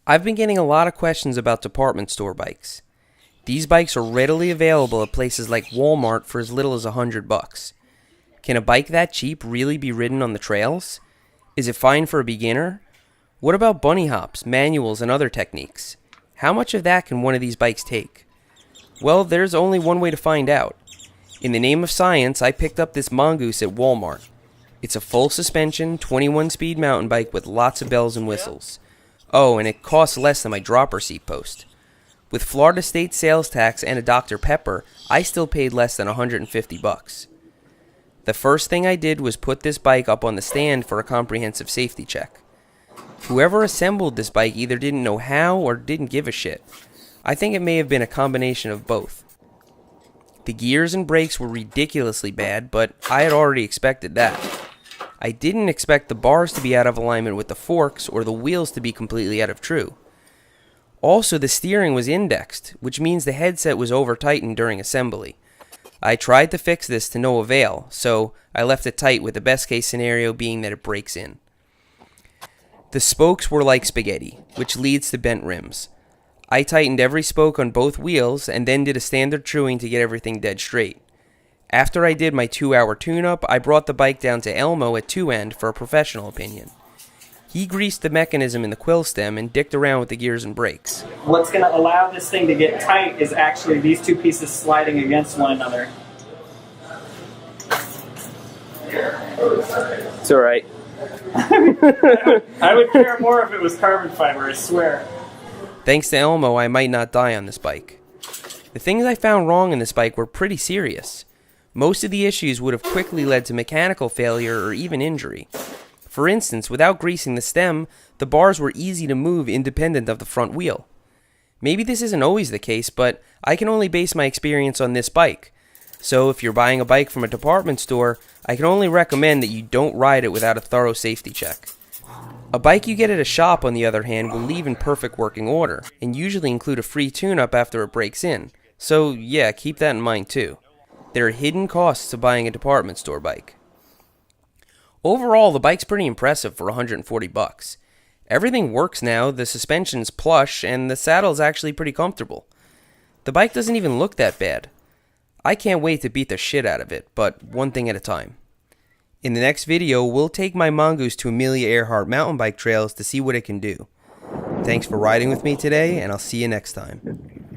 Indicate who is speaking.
Speaker 1: I've been getting a lot of questions about department store bikes. These bikes are readily available at places like Walmart for as little as $100. Can a bike that cheap really be ridden on the trails? Is it fine for a beginner? What about bunny hops, manuals, and other techniques? How much of that can one of these bikes take? Well, there's only one way to find out. In the name of science, I picked up this Mongoose at Walmart. It's a full suspension, 21-speed mountain bike with lots of bells and whistles. Oh, and it costs less than my dropper seat post. With Florida state sales tax and a Dr. Pepper, I still paid less than $150. The first thing I did was put this bike up on the stand for a comprehensive safety check. Whoever assembled this bike either didn't know how or didn't give a shit. I think it may have been a combination of both. The gears and brakes were ridiculously bad, but I had already expected that. I didn't expect the bars to be out of alignment with the forks or the wheels to be completely out of true. Also, the steering was indexed, which means the headset was over-tightened during assembly. I tried to fix this to no avail, so I left it tight with the best case scenario being that it breaks in. The spokes were like spaghetti, which leads to bent rims. I tightened every spoke on both wheels and then did a standard truing to get everything dead straight. After I did my 2-hour tune-up, I brought the bike down to Elmo at 2End for a professional opinion. He greased the mechanism in the quill stem and dicked around with the gears and brakes.
Speaker 2: What's going to allow this thing to get tight is actually these two pieces sliding against one another.
Speaker 1: It's alright.
Speaker 2: I would care more if it was carbon fiber, I swear.
Speaker 1: Thanks to Elmo, I might not die on this bike. The things I found wrong in this bike were pretty serious. Most of the issues would have quickly led to mechanical failure or even injury. For instance, without greasing the stem, the bars were easy to move independent of the front wheel. Maybe this isn't always the case, but I can only base my experience on this bike. So if you're buying a bike from a department store, I can only recommend that you don't ride it without a thorough safety check. A bike you get at a shop, on the other hand, will leave in perfect working order, and usually include a free tune-up after it breaks in. So yeah, keep that in mind too. There are hidden costs to buying a department store bike. Overall, the bike's pretty impressive for $140. Everything works now, the suspension's plush, and the saddle's actually pretty comfortable. The bike doesn't even look that bad. I can't wait to beat the shit out of it, but one thing at a time. In the next video, we'll take my Mongoose to Amelia Earhart mountain bike trails to see what it can do. Thanks for riding with me today, and I'll see you next time.